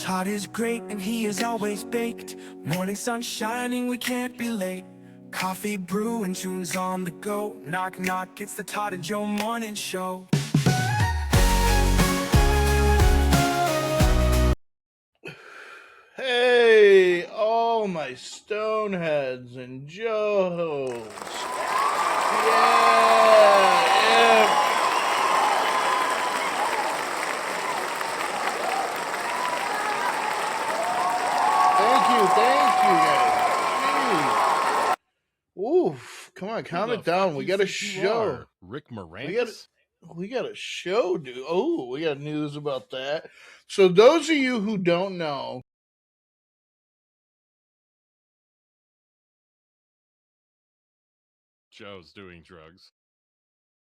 Todd is great and he is always baked. Morning sun shining, we can't be late. Coffee brewing, tunes on the go. Knock knock, it's the Todd and Joe morning show. Hey, all my stoneheads and Joes. Yeah. Thank you, guys. Jeez. Oof, come on, calm it down. We got a show. Rick Moranis? We got a show, dude. Oh, we got news about that. So those of you who don't know, Joe's doing drugs.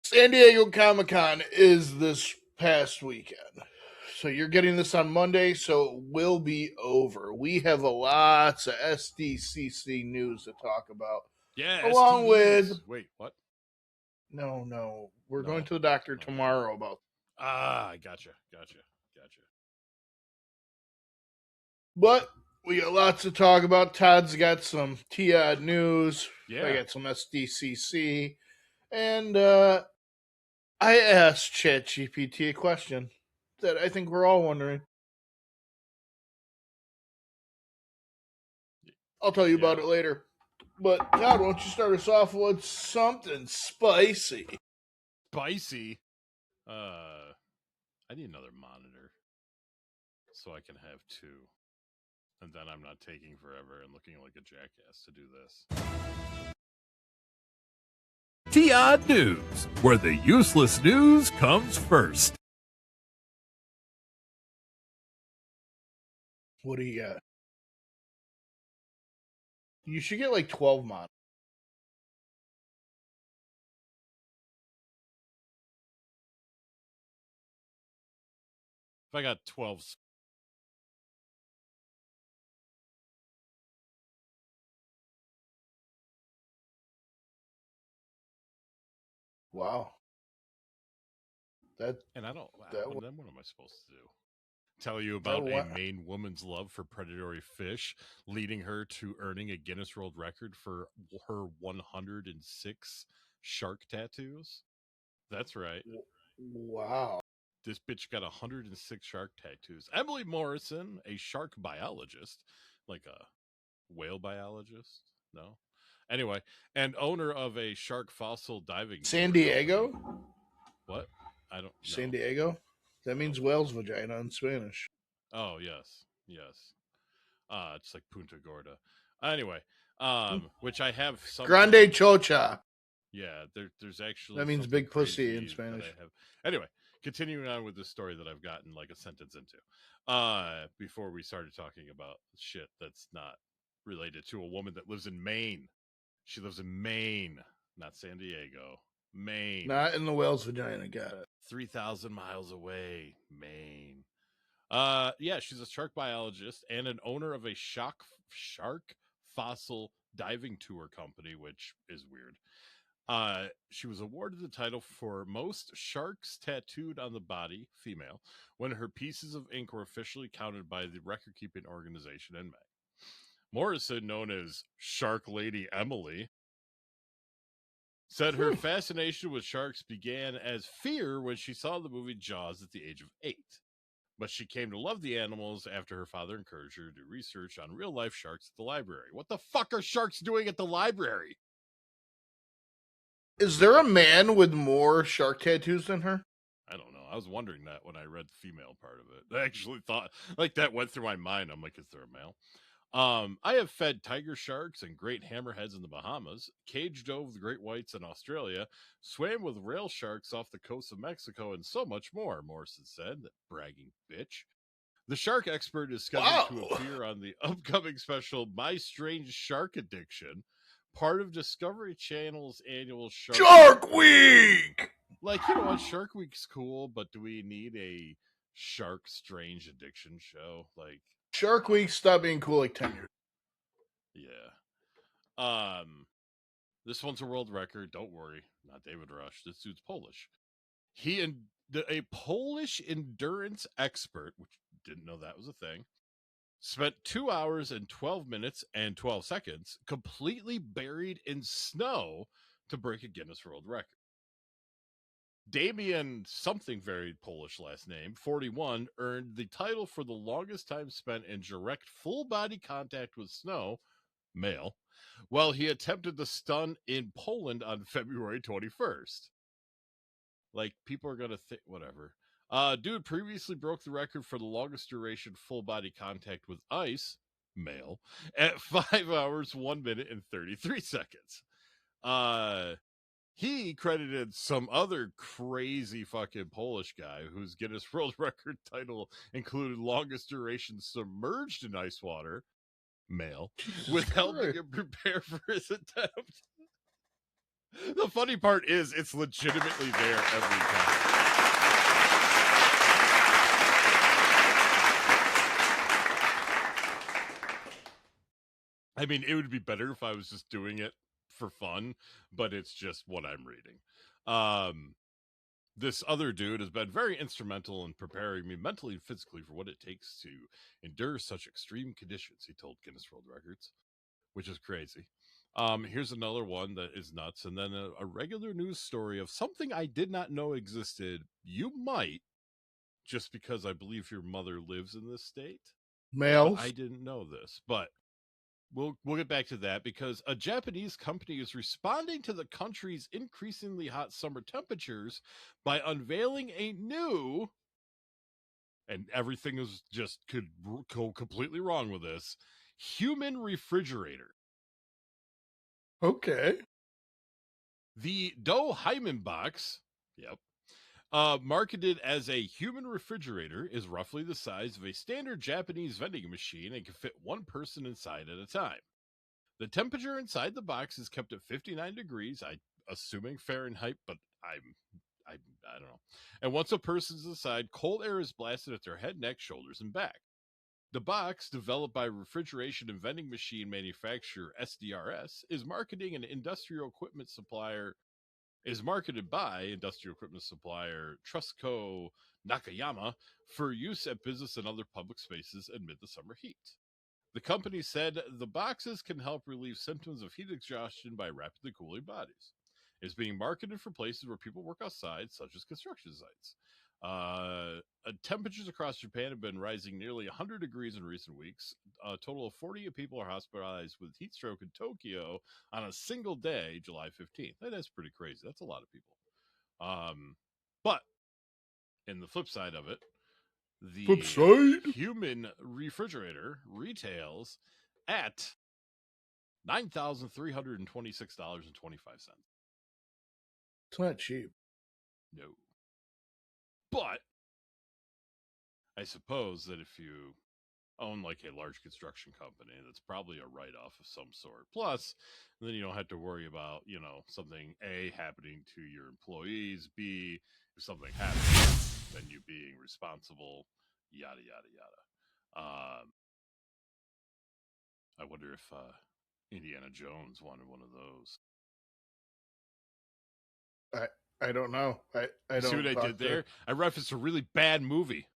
San Diego Comic-Con is this past weekend. So you're getting this on Monday, so it will be over. We have lots of SDCC news to talk about. Yeah, along STDs. with... Wait, what? No. We're going to the doctor tomorrow about... Ah, gotcha. But we got lots to talk about. Todd's got some Todd news. Yeah. I got some SDCC. And I asked ChatGPT a question that I think we're all wondering. I'll tell you about it later. But Todd, why don't you start us off with something spicy? Spicy? I need another monitor so I can have two. And then I'm not taking forever and looking like a jackass to do this. Todd News, where the useless news comes first. What do you got? You should get like 12 monitors. If I got 12... Wow. And I don't... Then what am I supposed to do? Tell you about a Maine woman's love for predatory fish, leading her to earning a Guinness World Record for her 106 shark tattoos? That's right. Wow. This bitch got 106 shark tattoos. Emily Morrison, a shark biologist, like a whale biologist? No? Anyway, and owner of a shark fossil diving... San Diego? Company. What? I don't know. San Diego? That means whale's vagina in Spanish. Oh, yes. It's like Punta Gorda. Anyway, which I have some... Grande Chocha. Yeah, there's actually... That means big pussy in Spanish. Anyway, continuing on with this story that I've gotten like a sentence into. Before we started talking about shit that's not related to a woman that lives in Maine. She lives in Maine, not San Diego. Maine. Not in the whale's vagina, got it. 3,000 miles away, Maine. Yeah, she's a shark biologist and an owner of a shark fossil diving tour company, which is weird. She was awarded the title for most sharks tattooed on the body, female, when her pieces of ink were officially counted by the record-keeping organization in May. Morrison, known as Shark Lady Emily, said her fascination with sharks began as fear when she saw the movie Jaws at the age of 8. But she came to love the animals after her father encouraged her to do research on real-life sharks at the library. What the fuck are sharks doing at the library? Is there a man with more shark tattoos than her? I don't know. I was wondering that when I read the female part of it. I actually thought, like, that went through my mind. I'm like, is there a male? I have fed tiger sharks and great hammerheads in the Bahamas, cage dove with great whites in Australia, swam with rail sharks off the coast of Mexico, and so much more, Morrison said, that bragging bitch. The shark expert is scheduled to appear on the upcoming special My Strange Shark Addiction, part of Discovery Channel's annual Shark Week! Like, you know what? Shark Week's cool, but do we need a Shark Strange Addiction show? Like, Shark Week stopped being cool like 10 years. Yeah. This one's a world record. Don't worry. Not David Rush. This dude's Polish. A Polish endurance expert, which didn't know that was a thing, spent 2 hours and 12 minutes and 12 seconds completely buried in snow to break a Guinness World Record. Damian, something very Polish last name, 41, earned the title for the longest time spent in direct full body contact with snow, male, while he attempted the stunt in Poland on February 21st. Like, people are going to think, whatever. Dude previously broke the record for the longest duration full body contact with ice, male, at 5 hours, 1 minute, and 33 seconds. He credited some other crazy fucking Polish guy whose Guinness World Record title included longest duration submerged in ice water, male, with helping him prepare for his attempt. The funny part is it's legitimately there every time. I mean, it would be better if I was just doing it for fun, but it's just what I'm reading. This other dude has been very instrumental in preparing me mentally and physically for what it takes to endure such extreme conditions, he told Guinness World Records, which is crazy. Here's another one that is nuts, and then a regular news story of something I did not know existed. You might, just because I believe your mother lives in this state. Males. I didn't know this, but we'll get back to that because a Japanese company is responding to the country's increasingly hot summer temperatures by unveiling a new, and everything is just could go completely wrong with this, human refrigerator. Okay. The Do Hyman box, marketed as a human refrigerator, is roughly the size of a standard Japanese vending machine and can fit one person inside at a time. The temperature inside the box is kept at 59 degrees, assuming Fahrenheit, but I don't know. And once a person's inside, cold air is blasted at their head, neck, shoulders, and back. The box, developed by refrigeration and vending machine manufacturer SDRS, is marketed by industrial equipment supplier Trusco Nakayama for use at business and other public spaces amid the summer heat. The company said the boxes can help relieve symptoms of heat exhaustion by rapidly cooling bodies. It's being marketed for places where people work outside, such as construction sites. Temperatures across Japan have been rising nearly 100 degrees in recent weeks. A total of 40 people are hospitalized with heat stroke in Tokyo on a single day, July 15th. That is pretty crazy. That's a lot of people. But in the flip side of it, the human refrigerator retails at $9,326.25. It's not cheap. No. But I suppose that if you own like a large construction company, that's probably a write-off of some sort. Plus, then you don't have to worry about, something A, happening to your employees, B, if something happens, then you being responsible, yada, yada, yada. I wonder if Indiana Jones wanted one of those. I don't know. I don't see what I did there? I referenced a really bad movie.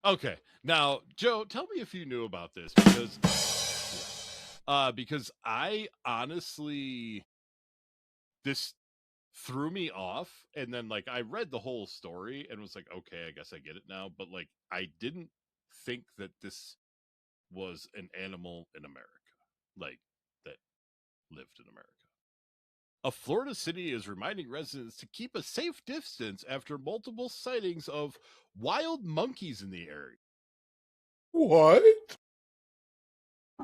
Okay, now Joe, tell me if you knew about this because I honestly, this threw me off, and then like I read the whole story and was like, okay, I guess I get it now, but like I didn't think that this was an animal in America, like that lived in America. A Florida city is reminding residents to keep a safe distance after multiple sightings of wild monkeys in the area. What?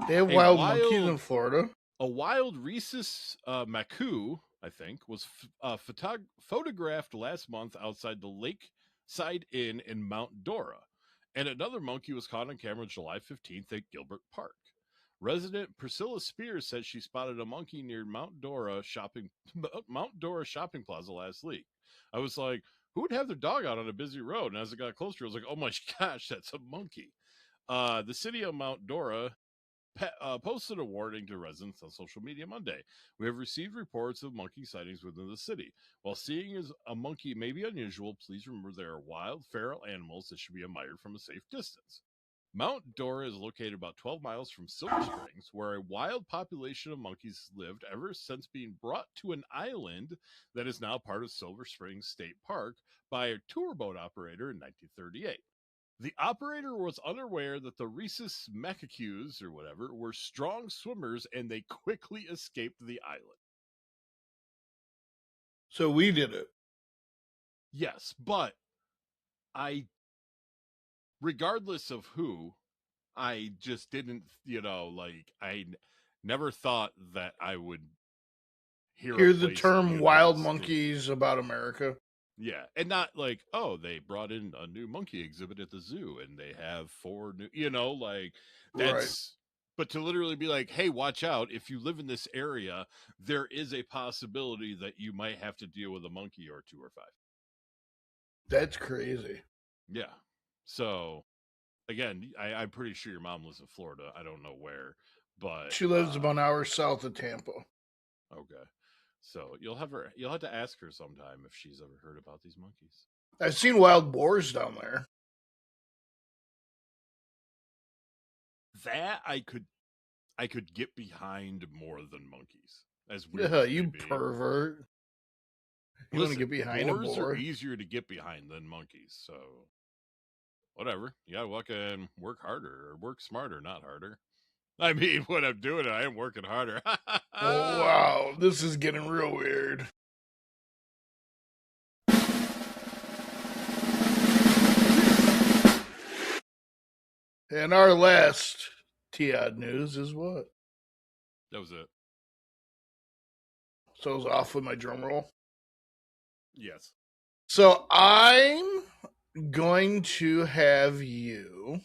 They have wild monkeys in Florida? A wild rhesus macaw, I think, was photographed last month outside the Lakeside Inn in Mount Dora. And another monkey was caught on camera July 15th at Gilbert Park. Resident Priscilla Spears said she spotted a monkey near Mount Dora Shopping Plaza last week. I was like, who would have their dog out on a busy road? And as it got closer, I was like, oh my gosh, that's a monkey. The city of Mount Dora posted a warning to residents on social media Monday. We have received reports of monkey sightings within the city. While seeing as a monkey may be unusual, please remember there are wild, feral animals that should be admired from a safe distance. Mount Dora is located about 12 miles from Silver Springs, where a wild population of monkeys lived ever since being brought to an island that is now part of Silver Springs State Park by a tour boat operator in 1938. The operator was unaware that the rhesus macaques, or whatever, were strong swimmers and they quickly escaped the island. So we did it. Yes, but regardless of who, I just didn't, never thought that I would hear the term wild monkeys about America. Yeah, and not like, oh, they brought in a new monkey exhibit at the zoo and they have 4 new, that's right. But to literally be like, hey, watch out, if you live in this area, there is a possibility that you might have to deal with a monkey or 2 or 5. That's crazy. Yeah. So, again, I'm pretty sure your mom lives in Florida. I don't know where, but she lives about an hour south of Tampa. Okay. So you'll have to ask her sometime if she's ever heard about these monkeys. I've seen wild boars down there. That I could get behind more than monkeys. As weird as you pervert. You want to get behind a boar? Boars are easier to get behind than monkeys, so whatever. You gotta work harder or work smarter, not harder. I mean, when I'm doing it, I am working harder. Oh, wow. This is getting real weird. And our last Todd news is what? That was it. So I was off with my drum roll? Yes. So I'm going to have you...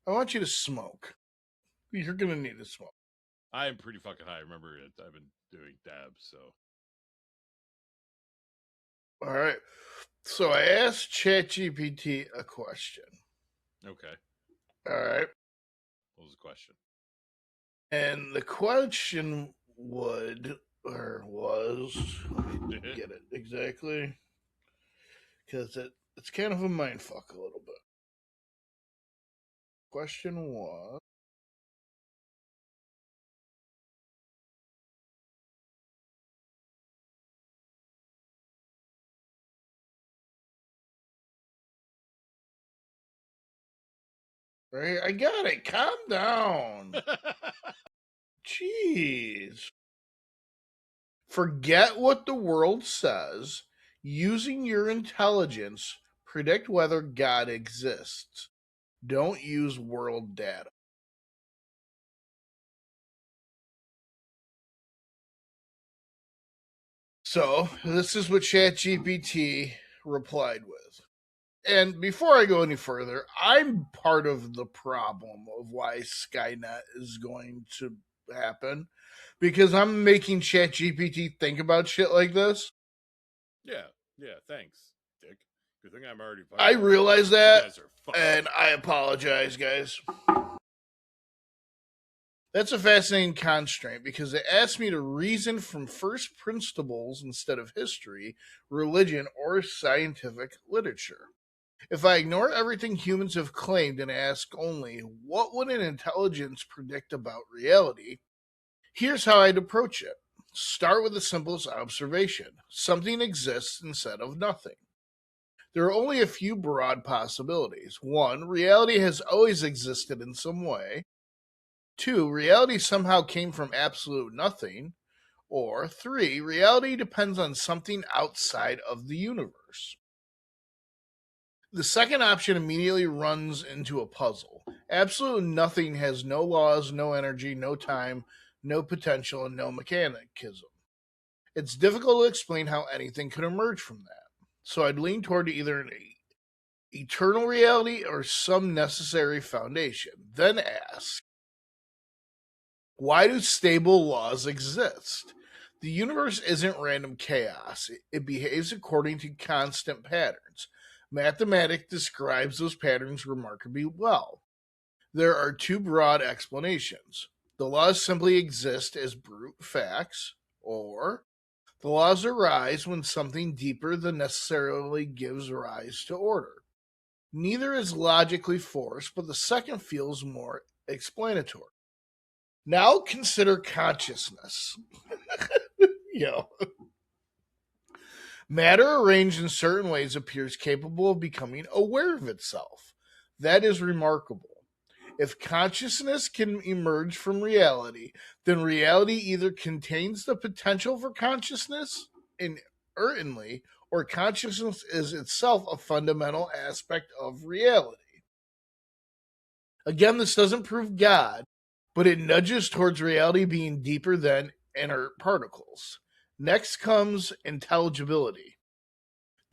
I want you to smoke. You're going to need to smoke. I am pretty fucking high. Remember, I've been doing dabs, so. All right. So I asked ChatGPT a question. Okay. All right. What was the question? And the question was, let me get it exactly, because it's kind of a mindfuck a little bit. Question was, right? I got it. Calm down. Jeez. Forget what the world says. Using your intelligence, predict whether God exists. Don't use world data. So, this is what ChatGPT replied with. And before I go any further, I'm part of the problem of why Skynet is going to happen, because I'm making ChatGPT think about shit like this. Yeah, thanks, Dick. Good thing I'm already. I realize that, and I apologize, guys. That's a fascinating constraint because it asks me to reason from first principles instead of history, religion, or scientific literature. If I ignore everything humans have claimed and ask only, what would an intelligence predict about reality? Here's how I'd approach it. Start with the simplest observation. Something exists instead of nothing. There are only a few broad possibilities. 1, reality has always existed in some way. 2, reality somehow came from absolute nothing. Or 3, reality depends on something outside of the universe. The second option immediately runs into a puzzle. Absolute nothing has no laws, no energy, no time, no potential, and no mechanicism. It's difficult to explain how anything could emerge from that. So I'd lean toward either an eternal reality or some necessary foundation. Then ask, why do stable laws exist? The universe isn't random chaos. It behaves according to constant patterns. Mathematics describes those patterns remarkably well. There are two broad explanations. The laws simply exist as brute facts, or the laws arise when something deeper than necessarily gives rise to order. Neither is logically forced, but the second feels more explanatory. Now consider consciousness. Yo. Matter arranged in certain ways appears capable of becoming aware of itself. That is remarkable. If consciousness can emerge from reality, then reality either contains the potential for consciousness inherently, or consciousness is itself a fundamental aspect of reality. Again, this doesn't prove God, but it nudges towards reality being deeper than inert particles. Next comes intelligibility.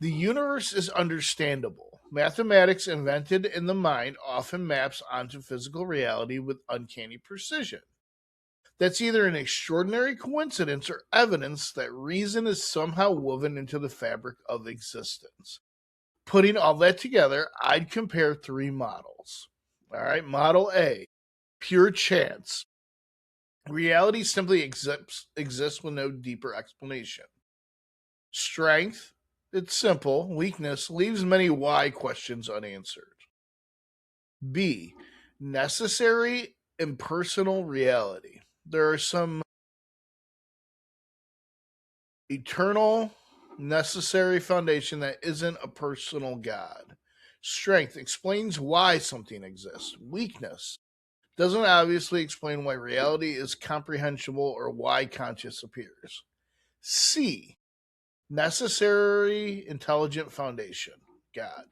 The universe is understandable. Mathematics invented in the mind often maps onto physical reality with uncanny precision. That's either an extraordinary coincidence or evidence that reason is somehow woven into the fabric of existence. Putting all that together, I'd compare three models. All right, model A, pure chance. Reality simply exists with no deeper explanation. Strength, it's simple. Weakness leaves many why questions unanswered. B, necessary impersonal reality. There are some eternal, necessary foundation that isn't a personal God. Strength explains why something exists. Weakness doesn't obviously explain why reality is comprehensible or why conscious appears. C, necessary intelligent foundation. God.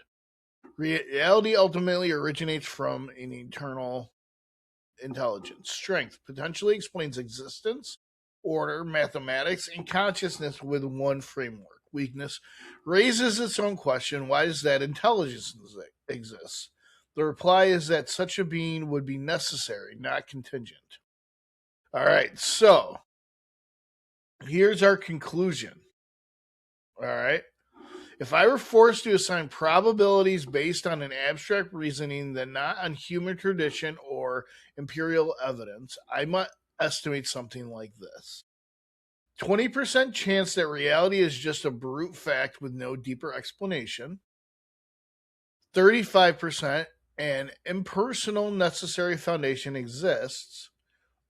Reality ultimately originates from an eternal intelligence. Strength potentially explains existence, order, mathematics, and consciousness with one framework. Weakness raises its own question: why does that intelligence exist? The reply is that such a being would be necessary, not contingent. All right, so here's our conclusion. All right. If I were forced to assign probabilities based on an abstract reasoning, then not on human tradition or empirical evidence, I might estimate something like this: 20% chance that reality is just a brute fact with no deeper explanation, 35% an impersonal necessary foundation exists,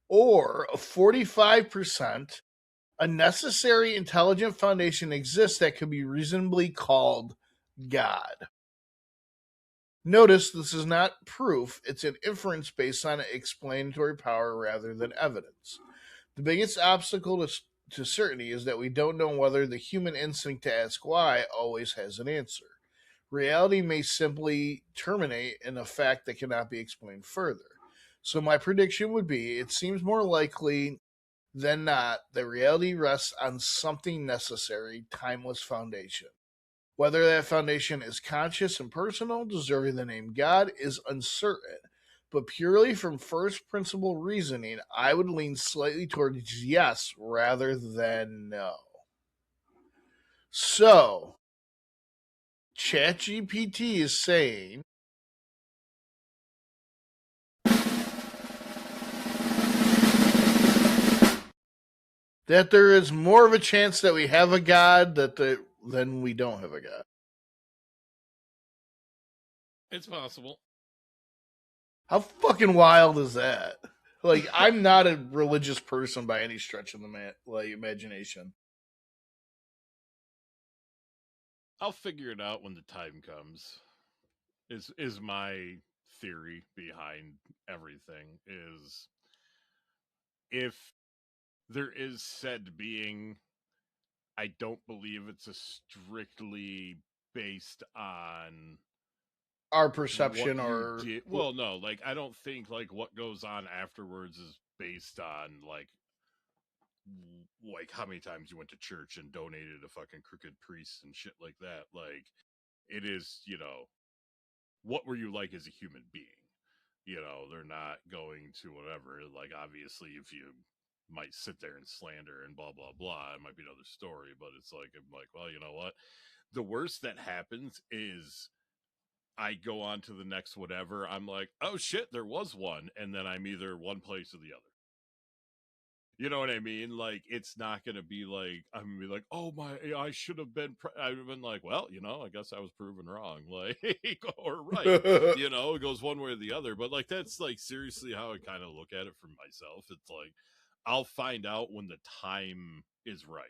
or a 45% a necessary intelligent foundation exists that could be reasonably called God. Notice this is not proof, it's an inference based on explanatory power rather than evidence. The biggest obstacle to certainty is that we don't know whether the human instinct to ask why always has an answer. Reality may simply terminate in a fact that cannot be explained further. So, my prediction would be it seems more likely than not that reality rests on something necessary, timeless foundation. Whether that foundation is conscious and personal, deserving the name God, is uncertain. But purely from first principle reasoning, I would lean slightly towards yes rather than no. So, ChatGPT is saying that there is more of a chance that we have a God than we don't have a God. It's possible. How fucking wild is that? Like, I'm not a religious person by any stretch of the imagination. I'll figure it out when the time comes. Is my theory behind everything is if there is said being, I don't believe it's a strictly based on Our what perception you or did. Well, no, like I don't think like what goes on afterwards is based on like how many times you went to church and donated to fucking crooked priests and shit like that. Like it is, what were you like as a human being? They're not going to whatever. Like obviously if you might sit there and slander and blah blah blah, it might be another story, but it's like I'm like, well, you know what? The worst that happens is I go on to the next whatever. I'm like, oh shit, there was one, and then I'm either one place or the other. You know what I mean? Like, it's not going to be like, I'm going to be like, oh my, I should have been, I've been like, well, I guess I was proven wrong. Like, or right. It goes one way or the other. But like, that's like seriously how I kind of look at it for myself. It's like, I'll find out when the time is right.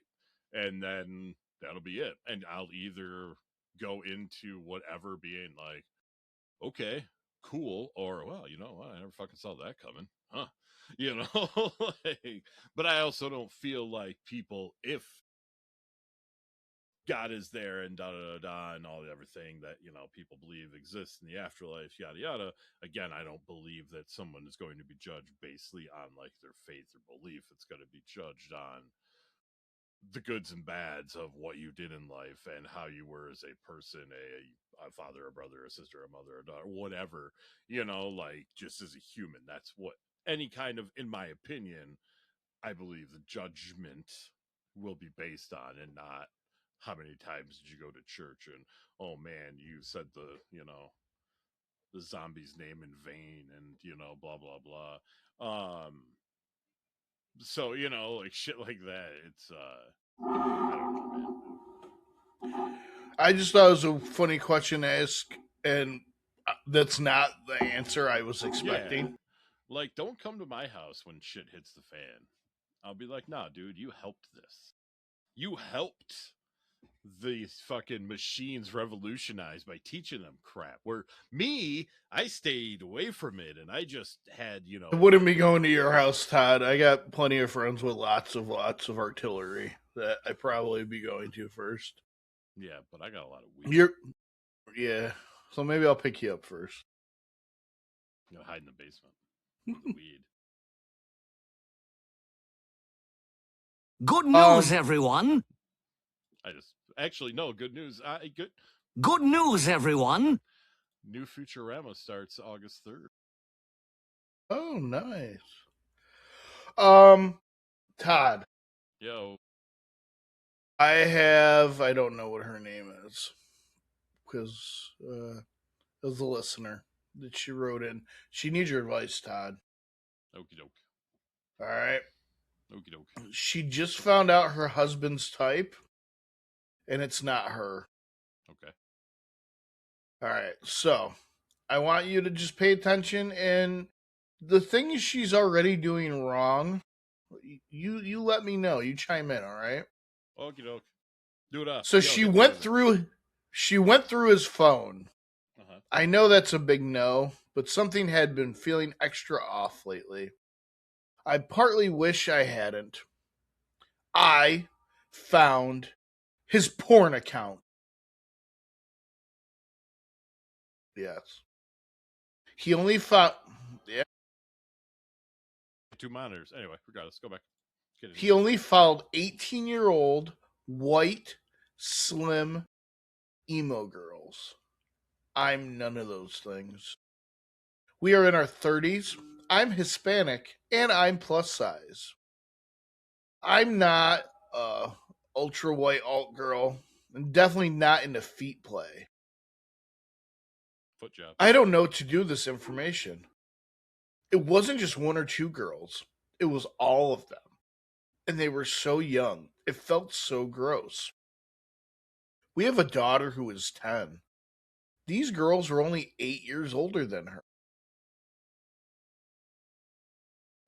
And then that'll be it. And I'll either go into whatever being like, okay, cool, or well, I never fucking saw that coming, huh? Like, but I also don't feel like people, if God is there and da da da da and all the everything that people believe exists in the afterlife, yada yada. Again, I don't believe that someone is going to be judged basically on like their faith or belief. It's going to be judged on the goods and bads of what you did in life and how you were as a person, a father, a brother, a sister, a mother, a daughter, whatever, like just as a human. That's what any kind of, in my opinion, I believe the judgment will be based on, and not how many times did you go to church and, oh man, you said the zombie's name in vain and, blah, blah, blah. So, like shit like that. It's, I don't know, man. I just thought it was a funny question to ask, and that's not the answer I was expecting. Yeah. Like, don't come to my house when shit hits the fan. I'll be like, nah, dude, you helped this. You helped these fucking machines revolutionize by teaching them crap. Where me, I stayed away from it, and I just had, I wouldn't be going to your house, Todd. I got plenty of friends with lots of artillery that I'd probably be going to first. Yeah, but I got a lot of weed. Yeah. So maybe I'll pick you up first. Hide in the basement with the weed. Good news, everyone. Good news. Good news, everyone. New Futurama starts August 3rd. Oh, nice. Todd. Yo. I don't know what her name is, because it was a listener that she wrote in. She needs your advice, Todd. Okie doke. All right. Okie doke. She just found out her husband's type, and it's not her. Okay. All right. So I want you to just pay attention, and the things she's already doing wrong, you let me know. You chime in, all right? Okie doke. Do it up. So she went through his phone. Uh-huh. I know that's a big no, but something had been feeling extra off lately. I partly wish I hadn't. I found his porn account. Yes. He only found... Yeah. 2 monitors. Anyway, regardless, go back. He only followed 18-year-old white, slim, emo girls. I'm none of those things. We are in our 30s. I'm Hispanic, and I'm plus size. I'm not a ultra white alt girl, and definitely not into feet play. Foot job. I don't know what to do with this information. It wasn't just 1 or 2 girls. It was all of them. And they were so young. It felt so gross. We have a daughter who is 10. These girls are only 8 years older than her.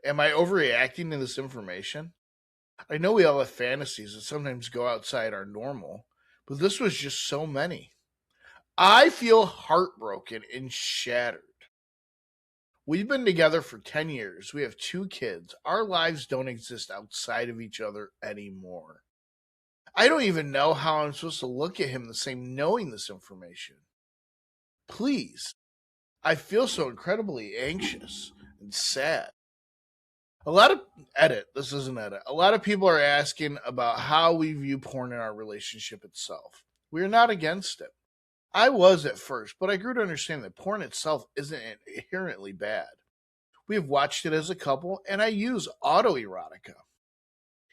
Am I overreacting to this information? I know we all have fantasies that sometimes go outside our normal, but this was just so many. I feel heartbroken and shattered. We've been together for 10 years. We have 2 kids. Our lives don't exist outside of each other anymore. I don't even know how I'm supposed to look at him the same knowing this information. Please. I feel so incredibly anxious and sad. A lot of people are asking about how we view porn in our relationship itself. We're not against it. I was at first, but I grew to understand that porn itself isn't inherently bad. We have watched it as a couple, and I use autoerotica.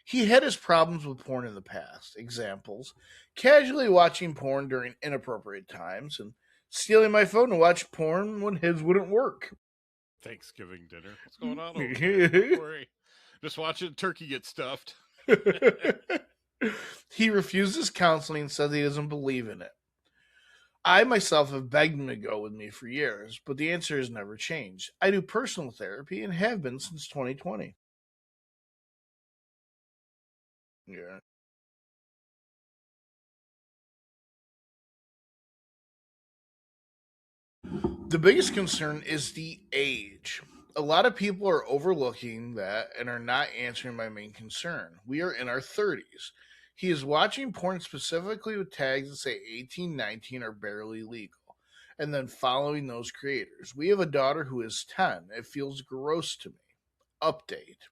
He had his problems with porn in the past. Examples: casually watching porn during inappropriate times and stealing my phone to watch porn when his wouldn't work. Thanksgiving dinner. What's going on over there? Don't worry. Just watching turkey get stuffed. He refuses counseling and says he doesn't believe in it. I myself have begged him to go with me for years, but the answer has never changed. I do personal therapy and have been since 2020. Yeah. The biggest concern is the age. A lot of people are overlooking that and are not answering my main concern. We are in our 30s. He is watching porn specifically with tags that say 18, 19 are barely legal, and then following those creators. We have a daughter who is 10. It feels gross to me. Update.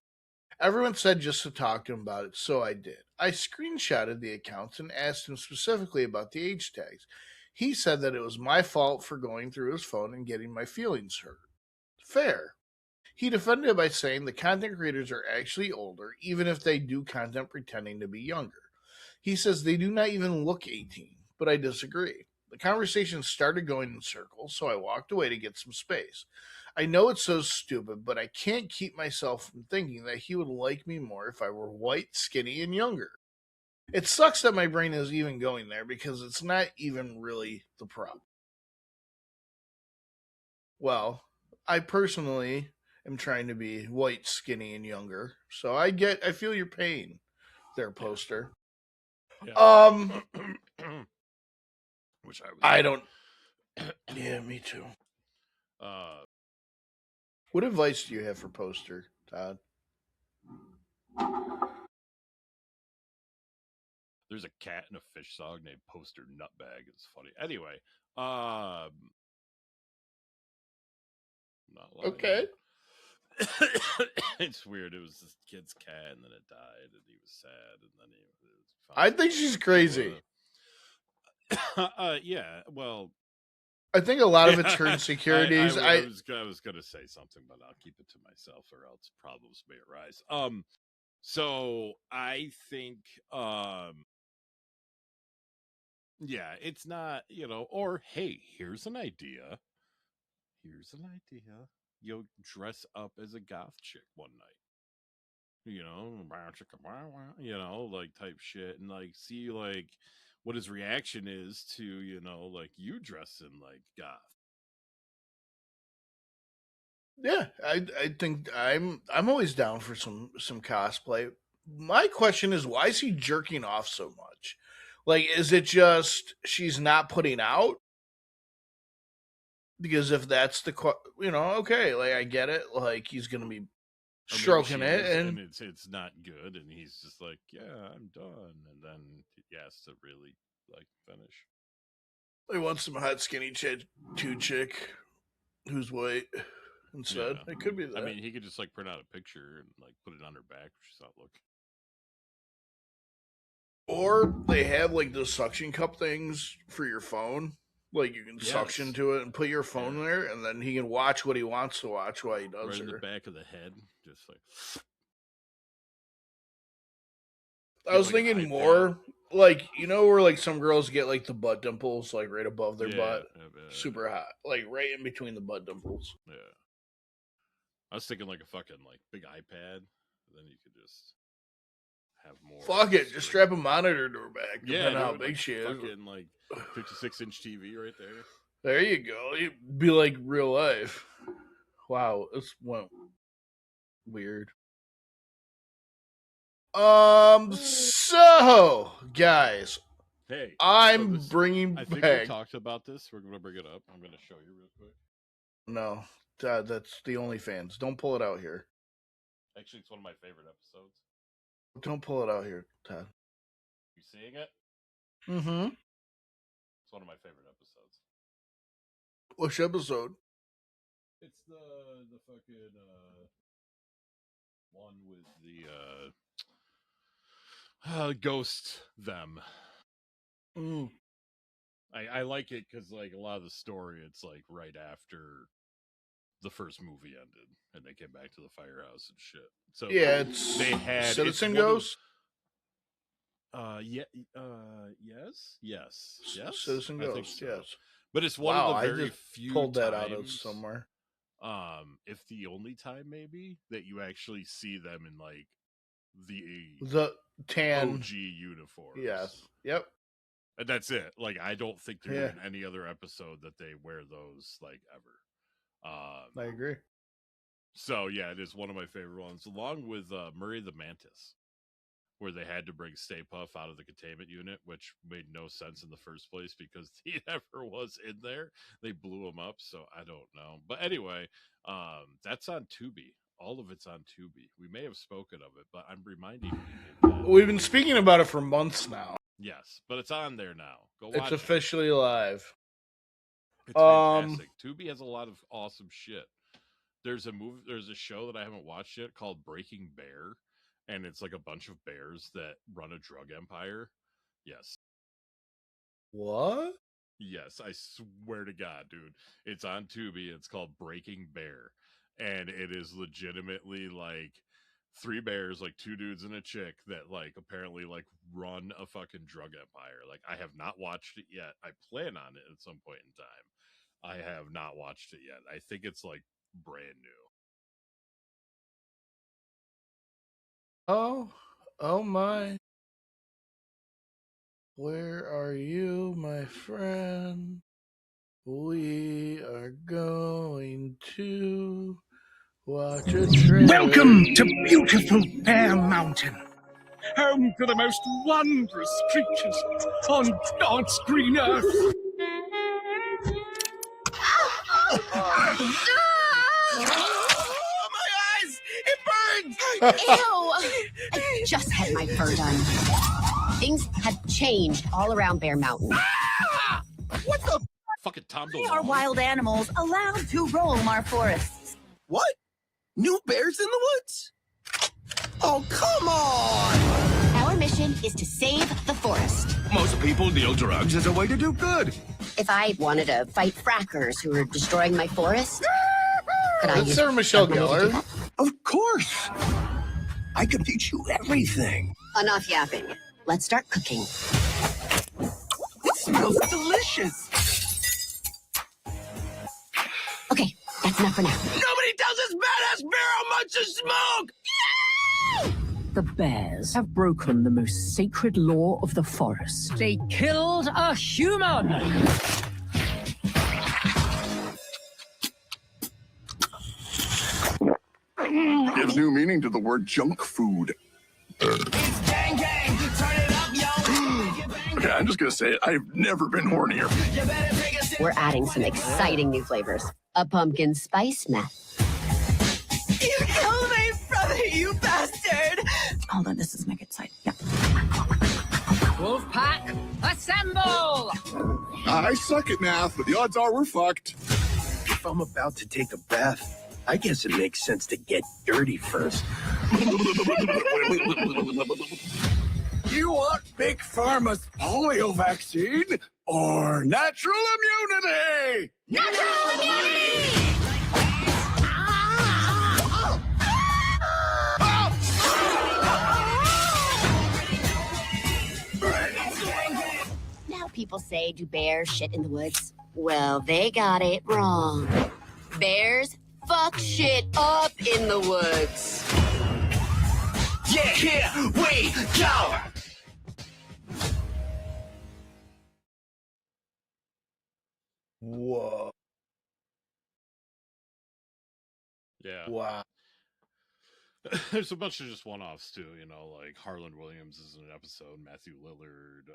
Everyone said just to talk to him about it, so I did. I screenshotted the accounts and asked him specifically about the age tags. He said that it was my fault for going through his phone and getting my feelings hurt. Fair. He defended it by saying the content creators are actually older, even if they do content pretending to be younger. He says they do not even look 18, but I disagree. The conversation started going in circles, so I walked away to get some space. I know it's so stupid, but I can't keep myself from thinking that he would like me more if I were white, skinny, and younger. It sucks that my brain is even going there because it's not even really the problem. Well, I personally am trying to be white, skinny, and younger, so I feel your pain there, poster. Yeah. Which I don't. Yeah, me too. What advice do you have for poster, Todd? There's a cat and a fish dog named Poster Nutbag. It's funny. Anyway, not lying. Okay. It's weird. It was this kid's cat, and then it died, and he was sad, and then he was fine. I think she's crazy. Yeah. Well, I think a lot of it's her insecurities. I was gonna say something, but I'll keep it to myself, or else problems may arise. So I think, yeah, it's not, or hey, here's an idea. You'll dress up as a goth chick one night. Like type shit, and like see like what his reaction is to, like you dressing like goth. Yeah, I think I'm always down for some cosplay. My question is, why is he jerking off so much? Like, is it just she's not putting out? Because if that's the okay, like I get it. Like he's gonna be stroking it, and it's not good, and he's just like, yeah, I'm done, and then he has to really like finish. I want some hot skinny chick who's white instead. Yeah. It could be that. I mean, he could just like print out a picture and like put it on her back. She's not looking. Or they have like those suction cup things for your phone. Like you can suction to it and put your phone there, and then he can watch what he wants to watch while he does right her. in the back of the head, just like. I was thinking more like where like some girls get like the butt dimples like right above their butt, super hot, like right in between the butt dimples. Yeah, I was thinking like a fucking like big iPad, and then you could just have more. Fuck it, just strap a monitor to her back. Yeah, how big she is. Fucking like 56-inch TV right there. There you go. It'd be like real life. Wow, this went weird. So guys, hey, I'm bringing I think back. we talked about this. We're gonna bring it up. I'm gonna show you real quick. No, Todd, that's the OnlyFans. Don't pull it out here. Actually, it's one of my favorite episodes. Don't pull it out here, Todd. You seeing it? Mm-hmm. It's one of my favorite episodes. Which episode? It's the fucking one with the ghost them. Mm. I like it because like a lot of the story, it's like right after the first movie ended, and they came back to the firehouse and shit. So yeah, they had Citizen Ghost. Yes. Citizen Ghost. Yes. But it's one Wow, of the I very just few pulled that times, out of somewhere. if the only time maybe, that you actually see them in like the The tan. OG uniforms. Yes. Yep. And that's it. Like, I don't think they're Yeah. in any other episode that they wear those like ever. I agree. So yeah, it is one of my favorite ones, along with Murray the Mantis, where they had to bring Stay Puft out of the containment unit, which made no sense in the first place because he never was in there. They blew him up, so I don't know. But anyway, that's on Tubi. All of it's on Tubi. We may have spoken of it, but I'm reminding people that We've been speaking about it for months now. yes, but it's on there now. Go watch It's it. officially live. It's fantastic. Tubi has a lot of awesome shit. There's a show that I haven't watched yet called Breaking Bear, and it's like a bunch of bears that run a drug empire. Yes. What? Yes, I swear to God, dude. It's on Tubi. It's called Breaking Bear. And it is legitimately like three bears, like two dudes and a chick that like apparently like run a fucking drug empire. Like, I have not watched it yet. I plan on it at some point in time. I have not watched it yet. I think it's like brand new. Oh my. Where are you, my friend? We are going to watch a trailer. Welcome to beautiful Bear Mountain, home to the most wondrous creatures on God's green earth. My eyes! It burns! Ew! I just had my fur done. Things have changed all around Bear Mountain. What the? Fucking Tom Why are wild animals allowed to roam our forests? What? New bears in the woods? Oh, come on! Our mission is to save the forest. Most people deal drugs as a way to do good. If I wanted to fight frackers who are destroying my forest, could I That's use Sarah Michelle that money to do Gellar. that? Of course. I can teach you everything. Enough yapping. Let's start cooking. It smells delicious. Okay, that's enough for now. Nobody tells this badass bear how much to smoke! The bears have broken the most sacred law of the forest. They killed a human! Gives new meaning to the word junk food. It's gang gang, turn it up, yo. Okay, I'm just gonna say it. I've never been hornier. You better take a sip. We're adding some exciting new flavors. A pumpkin spice meth. You killed my brother, you bastard! Hold on, this is my good side. Yeah. Wolfpack, assemble! I suck at math, but the odds are we're fucked. If I'm about to take a bath, I guess it makes sense to get dirty first. You want Big Pharma's polio vaccine or natural immunity? Natural immunity! Now people say, do bears shit in the woods? Well, they got it wrong. Bears fuck shit up in the woods. Yeah, here we go! Whoa. Yeah. Wow. There's a bunch of just one-offs too, you know, like Harlan Williams is in an episode, Matthew Lillard,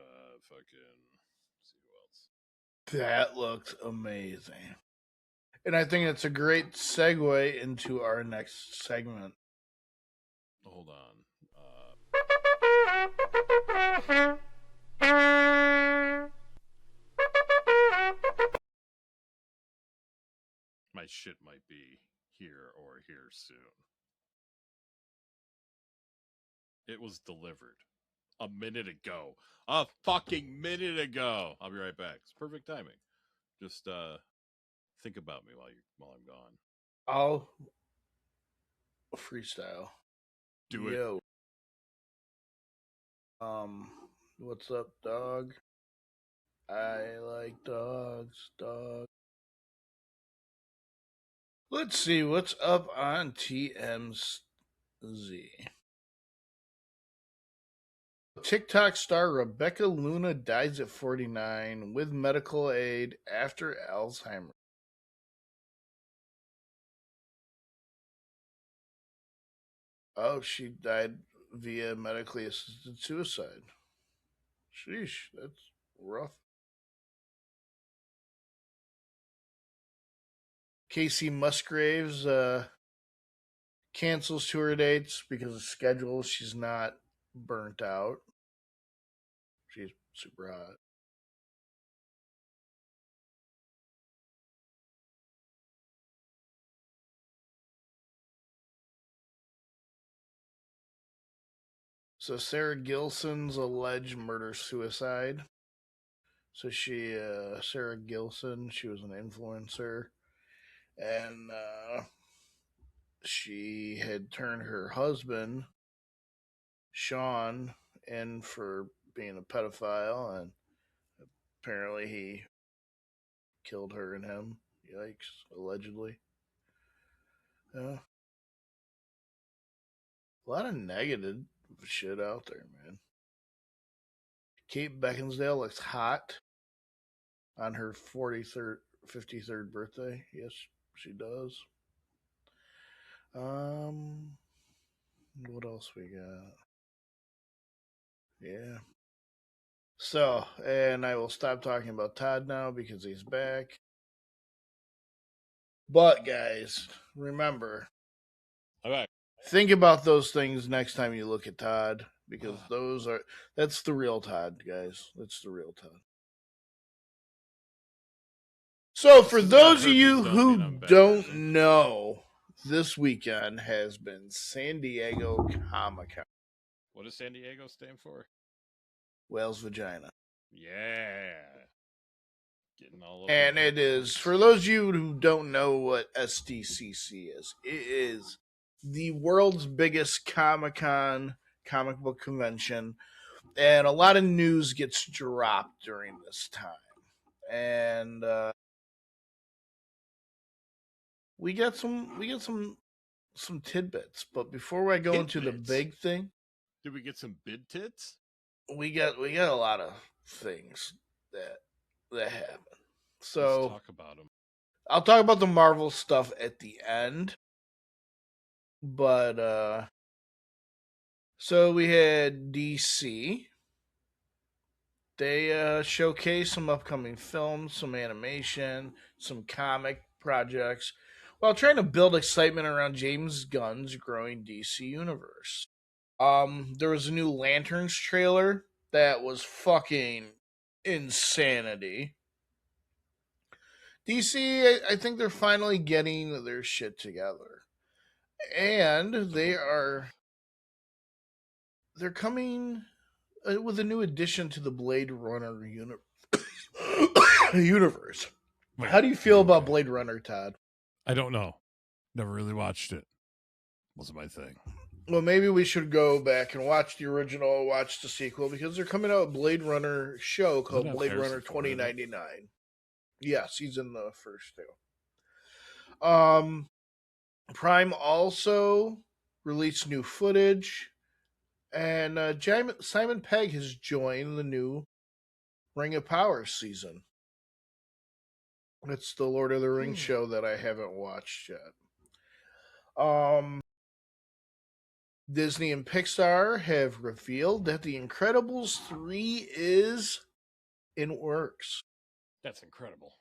fucking see who else. That looks amazing. And I think it's a great segue into our next segment. Hold on. My shit might be here or here soon. It was delivered a minute ago. A fucking minute ago. I'll be right back. It's perfect timing. Just think about me while I'm gone. I'll freestyle. Do it. Yo. What's up, dog? I like dogs. Let's see what's up on TMZ. TikTok star Rebecca Luna dies at 49 with medical aid after Alzheimer's. Oh, she died via medically assisted suicide. Sheesh, that's rough. Casey Musgraves cancels tour dates because of schedule. She's not burnt out. She's super hot. So Sarah Gilson's alleged murder suicide. So Sarah Gilson, she was an influencer, and she had turned her husband, Sean, in for being a pedophile, and apparently he killed her and him. Yikes, allegedly. Yeah. A lot of negative shit out there, man. Kate Beckinsale looks hot on her 53rd birthday. Yes, she does. What else we got? Yeah. So, and I will stop talking about Todd now because he's back. But guys, remember, Okay. think about those things next time you look at Todd because that's the real Todd, guys. That's the real Todd. So, for those of you who don't know, this weekend has been San Diego Comic-Con. What does San Diego stand for? Whale's vagina. Yeah. Getting all And it is, for those of you who don't know what SDCC is, it is the world's biggest Comic-Con comic book convention. And a lot of news gets dropped during this time. And we got some tidbits. But before I go into the big thing, did we get some bid tits? We got a lot of things that happen. So let's talk about them. I'll talk about the Marvel stuff at the end. But so we had DC. They showcased some upcoming films, some animation, some comic projects, while trying to build excitement around James Gunn's growing DC universe. There was a new Lanterns trailer that was fucking insanity. DC, I think they're finally getting their shit together. And they're coming with a new addition to the Blade Runner universe. Wait, how do you feel about Blade Runner, Todd? I don't know. Never really watched it. Wasn't my thing. Well, maybe we should go back and watch the original, watch the sequel, because they're coming out with a Blade Runner show called Blade Runner 2099. Yes, he's in the first two. Prime also released new footage, and Simon Pegg has joined the new Ring of Power season. It's the Lord of the Rings show that I haven't watched yet. Disney and Pixar have revealed that The Incredibles 3 is in works. That's incredible.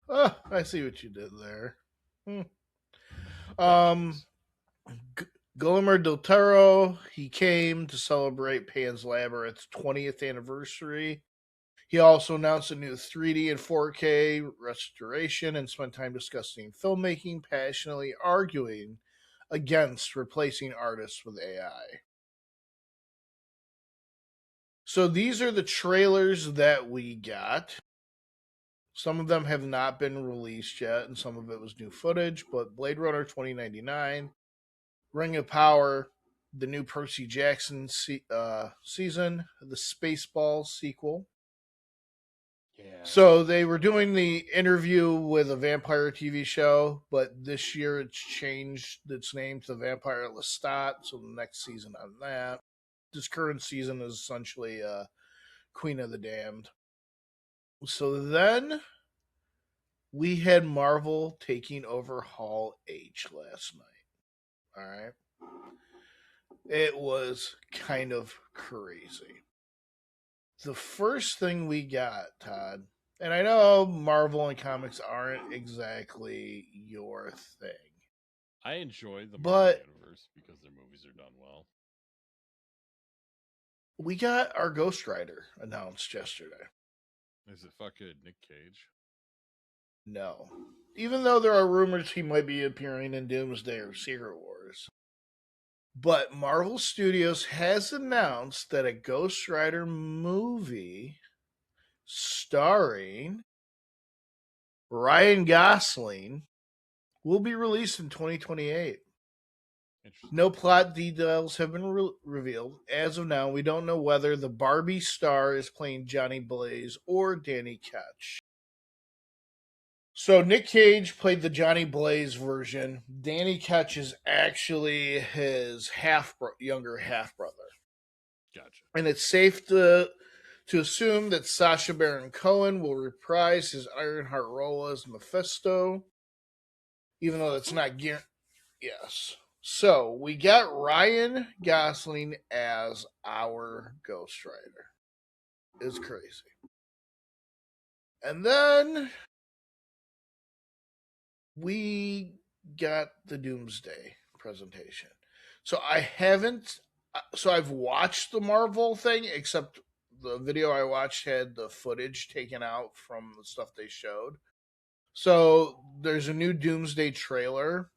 Oh, I see what you did there. Guillermo del Toro, he came to celebrate Pan's Labyrinth's 20th anniversary. He also announced a new 3D and 4K restoration and spent time discussing filmmaking, passionately arguing against replacing artists with AI. So these are the trailers that we got. Some of them have not been released yet, and some of it was new footage, but Blade Runner 2099, Ring of Power, the new Percy Jackson season, the Spaceballs sequel, Yeah. So they were doing the interview with a vampire TV show, but this year it's changed its name to Vampire Lestat. So the next season on that. This current season is essentially Queen of the Damned. So then we had Marvel taking over Hall H last night. All right. It was kind of crazy. The first thing we got, Todd, and I know Marvel and comics aren't exactly your thing, I enjoy the Marvel but universe because their movies are done well. we got our Ghost Rider announced yesterday. Is it fucking Nick Cage? No. Even though there are rumors he might be appearing in Doomsday or Secret Wars. But Marvel Studios has announced that a Ghost Rider movie starring Ryan Gosling will be released in 2028. Interesting. No plot details have been revealed. As of now, we don't know whether the Barbie star is playing Johnny Blaze or Danny Ketch. So Nick Cage played the Johnny Blaze version. Danny Ketch is actually his younger half brother. Gotcha. And it's safe to assume that Sacha Baron Cohen will reprise his Ironheart role as Mephisto, even though that's not guaranteed. Yes. So we got Ryan Gosling as our Ghost Rider. It's crazy. And then we got the Doomsday presentation. So I've watched the Marvel thing, except the video I watched had the footage taken out from the stuff they showed. So there's a new Doomsday trailer,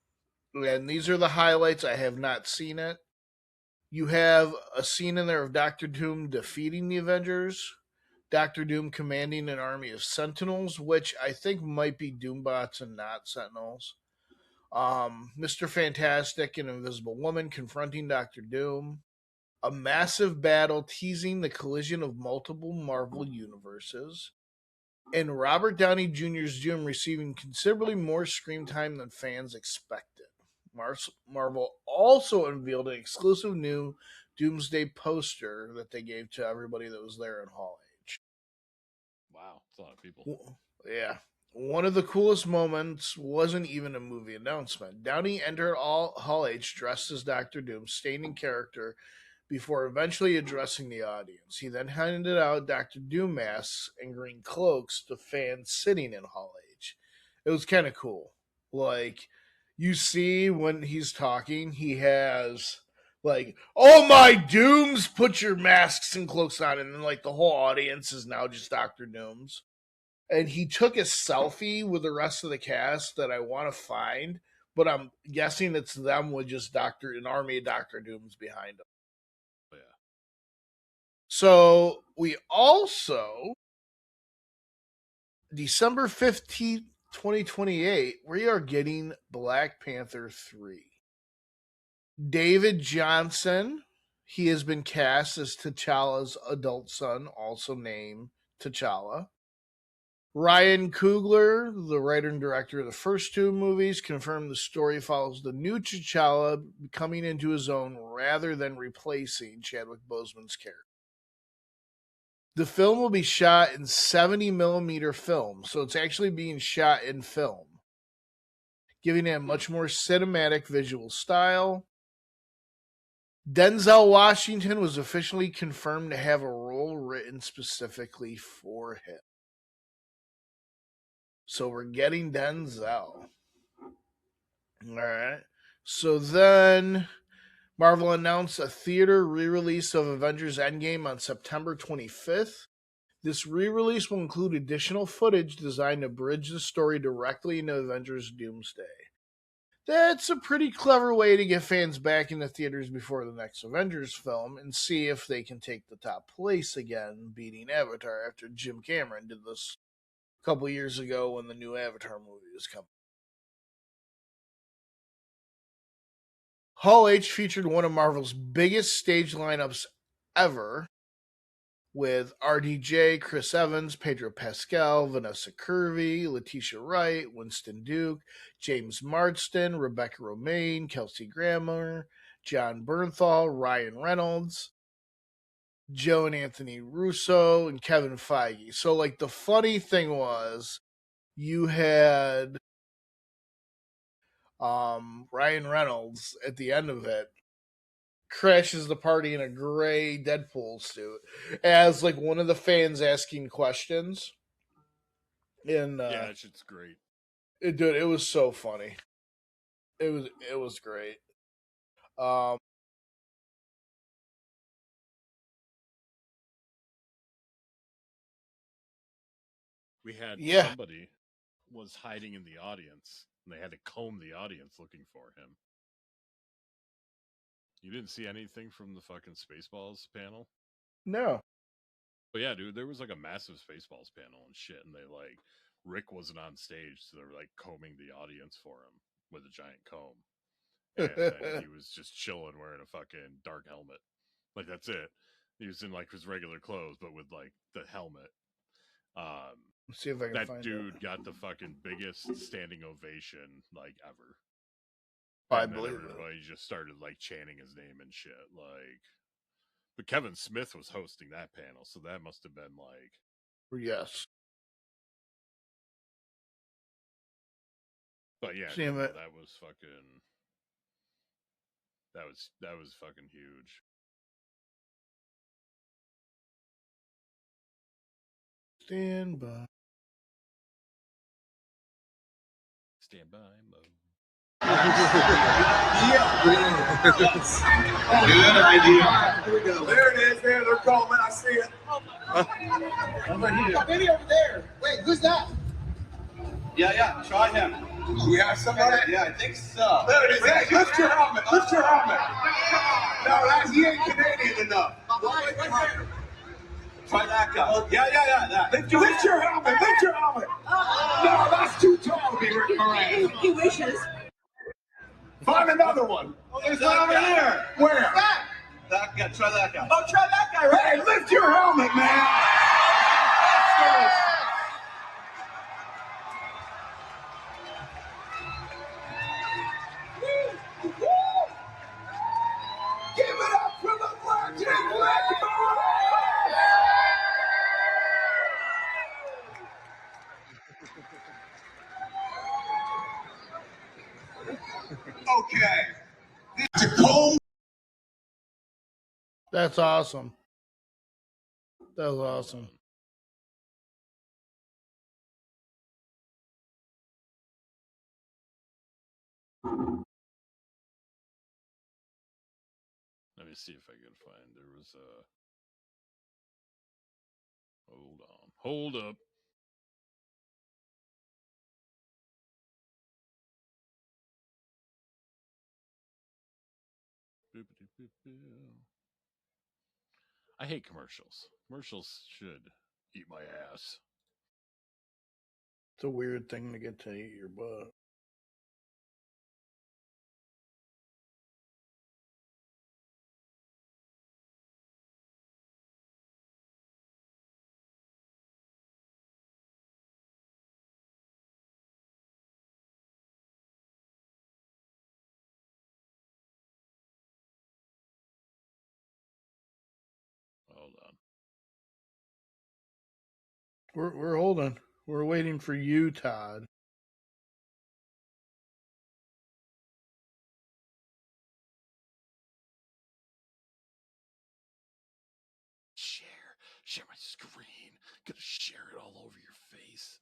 and these are the highlights. I have not seen it. You have a scene in there of Doctor Doom defeating the Avengers, Doctor Doom commanding an army of Sentinels, which I think might be Doombots and not Sentinels. Mr. Fantastic and Invisible Woman confronting Doctor Doom. A massive battle teasing the collision of multiple Marvel universes. And Robert Downey Jr.'s Doom receiving considerably more screen time than fans expected. Marvel also unveiled an exclusive new Doomsday poster that they gave to everybody that was there in Hall H. Wow, that's a lot of people. Yeah. One of the coolest moments wasn't even a movie announcement. Downey entered Hall H dressed as Doctor Doom, staying in character before eventually addressing the audience. He then handed out Doctor Doom masks and green cloaks to fans sitting in Hall H. It was kind of cool. Like, you see when he's talking, he has like, "Oh my Dooms, put your masks and cloaks on," and then like the whole audience is now just Doctor Dooms. And he took a selfie with the rest of the cast that I want to find, but I'm guessing it's them with just an army of Doctor Dooms behind them. Yeah. So we also, December 15th, 2028, we are getting Black Panther 3. David Johnson, he has been cast as T'Challa's adult son, also named T'Challa. Ryan Coogler, the writer and director of the first two movies, confirmed the story follows the new T'Challa coming into his own rather than replacing Chadwick Boseman's character. The film will be shot in 70mm film, so it's actually being shot in film, giving it a much more cinematic visual style. Denzel Washington was officially confirmed to have a role written specifically for him. So we're getting Denzel. All right. So then Marvel announced a theater re-release of Avengers Endgame on September 25th. This re-release will include additional footage designed to bridge the story directly into Avengers Doomsday. That's a pretty clever way to get fans back in the theaters before the next Avengers film and see if they can take the top place again, beating Avatar after Jim Cameron did this a couple years ago when the new Avatar movie was coming. Hall H featured one of Marvel's biggest stage lineups ever. with RDJ, Chris Evans, Pedro Pascal, Vanessa Kirby, Letitia Wright, Winston Duke, James Marsden, Rebecca Romaine, Kelsey Grammer, John Bernthal, Ryan Reynolds, Joe and Anthony Russo, and Kevin Feige. So, like, the funny thing was, you had Ryan Reynolds at the end of it crashes the party in a gray Deadpool suit as, like, one of the fans asking questions. And yeah, that shit's great. Dude, it was so funny. It was great. We had Yeah. somebody was hiding in the audience, and they had to comb the audience looking for him. You didn't see anything from the fucking Spaceballs panel? No. But yeah, dude, there was like a massive Spaceballs panel and shit, and they like Rick wasn't on stage, so they were like combing the audience for him with a giant comb. And then he was just chilling wearing a fucking dark helmet. Like, that's it. He was in like his regular clothes, but with like the helmet. Let's see if I can that find dude it. got the fucking biggest standing ovation like ever. I And then believe everybody just started like chanting his name and shit. Like, but Kevin Smith was hosting that panel, so that must have been like, yes. But yeah, See him at- that was fucking. That was fucking huge. Stand by. Stand by mode. Good idea. Here we go. There it is. There, they're calling. I see it. Maybe over there. Wait, who's that? Yeah. Try him. We have somebody? Yeah, I think so. There it is. Hey, lift your helmet. Lift your helmet. No, he ain't Canadian enough. Try that guy. Yeah. That. Lift your helmet. Lift your helmet. No, that's too tall to be Rick Moran. He wishes. Find another one. Oh, there's one over there. Where? That guy. Try that guy. Oh, try that guy, right? Hey, lift your helmet, man. Give it up for the Legend Rick Moran. Okay. Tacoma. That's awesome. That was awesome. Let me see if I can find. There was a. Hold up. I hate commercials. Commercials should eat my ass. It's a weird thing to get to eat your butt. Hold on. We're holding. We're waiting for you, Todd. Share my screen. Gonna share it all over your face.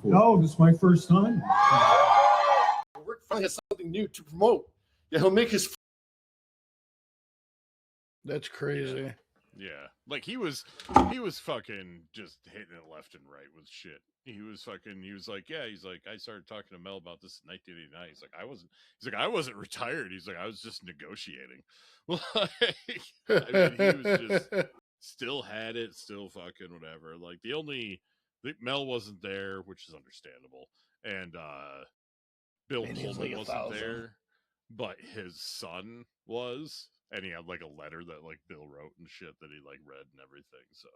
before? No, this is my first time. Rick finally has something new to promote. Yeah, he'll make his. That's crazy. Yeah, like he was fucking just hitting it left and right with shit. He was like, yeah, he's like, I started talking to Mel about this in 1989. He's like, I wasn't retired. He's like, I was just negotiating. Like, I mean, he was just still had it, still fucking whatever. Like Mel wasn't there, which is understandable, and Bill Pullman wasn't there, but his son was. And he had like a letter that like Bill wrote and shit that he like read and everything. So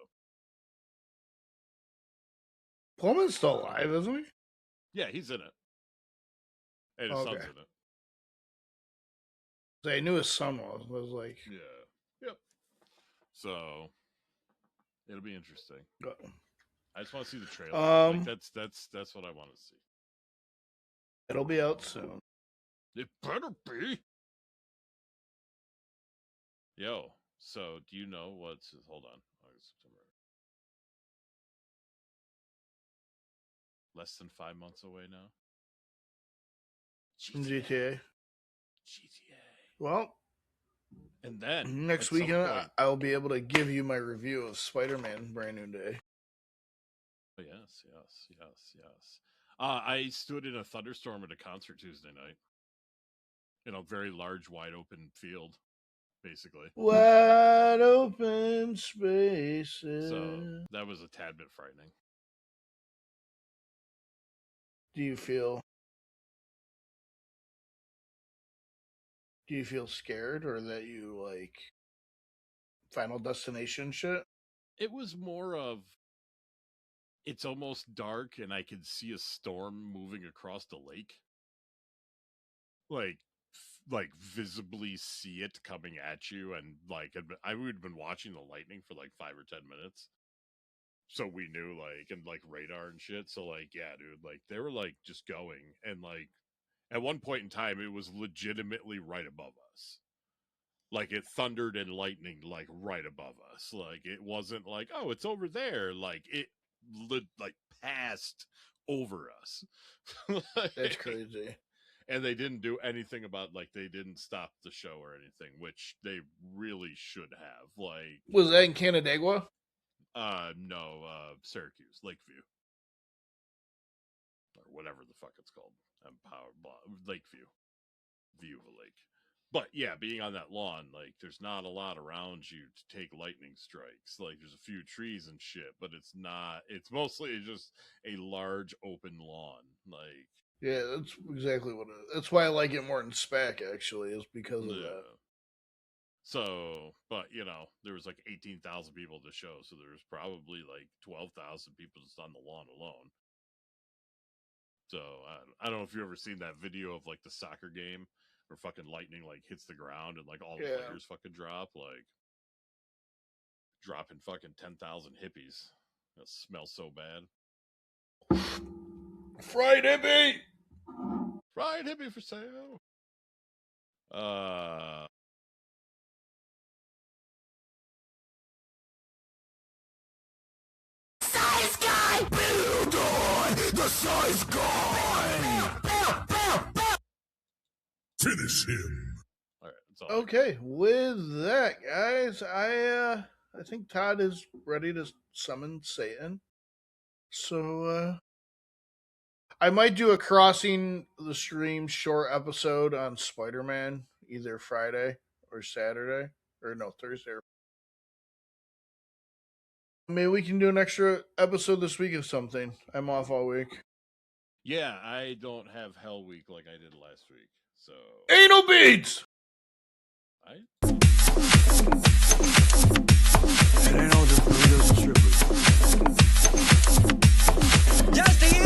Pullman's still alive, isn't he? yeah, he's in it, and his son's in it. I knew his son was. I was like, yeah, yep. So it'll be interesting. I just want to see the trailer. Like, that's what I want to see. It'll be out soon. It better be. Yo, so do you know what's... Hold on. August, September. Less than 5 months away now. GTA. Well, and then next weekend I'll be able to give you my review of Spider-Man Brand New Day. Oh, yes. I stood in a thunderstorm at a concert Tuesday night. In a very large, wide open field. Basically, wide open spaces. So that was a tad bit frightening. Do you feel scared, or that you like Final Destination shit? It was more of, it's almost dark and I could see a storm moving across the lake. Like visibly see it coming at you, and like I would have been watching the lightning for like 5 or 10 minutes, so we knew, like, and like radar and shit. So like, yeah, dude, like they were like just going, and like at one point in time it was legitimately right above us. Like it thundered and lightning like right above us. Like it wasn't like, oh, it's over there. Like it like passed over us. Like, that's crazy. And they didn't do anything about, like, they didn't stop the show or anything, which they really should have. Like, was that in Canandaigua? No, Syracuse, Lakeview, or whatever the fuck it's called. Lakeview, view of a lake. But yeah, being on that lawn, like, there's not a lot around you to take lightning strikes. Like, there's a few trees and shit, but it's not. It's mostly just a large open lawn, like. Yeah, that's exactly what it is. That's why I like it more than SPAC, actually, is because of that. So, but, you know, there was like 18,000 people at the show, so there was probably like 12,000 people just on the lawn alone. So, I don't know if you've ever seen that video of like the soccer game where fucking lightning like hits the ground and like all the players fucking drop, like dropping fucking 10,000 hippies. That smells so bad. Fried hippie! Fried hippie for sale. Size guy! Build on the size guy! Finish him. All right, okay, with that, guys, I think Todd is ready to summon Satan. So, I might do a crossing the stream short episode on Spider-Man, either Friday or Saturday, or no, Thursday. Maybe we can do an extra episode this week of something. I'm off all week. Yeah, I don't have Hell Week like I did last week, so... Anal beads! It ain't all just burritos and strippers. Just to hear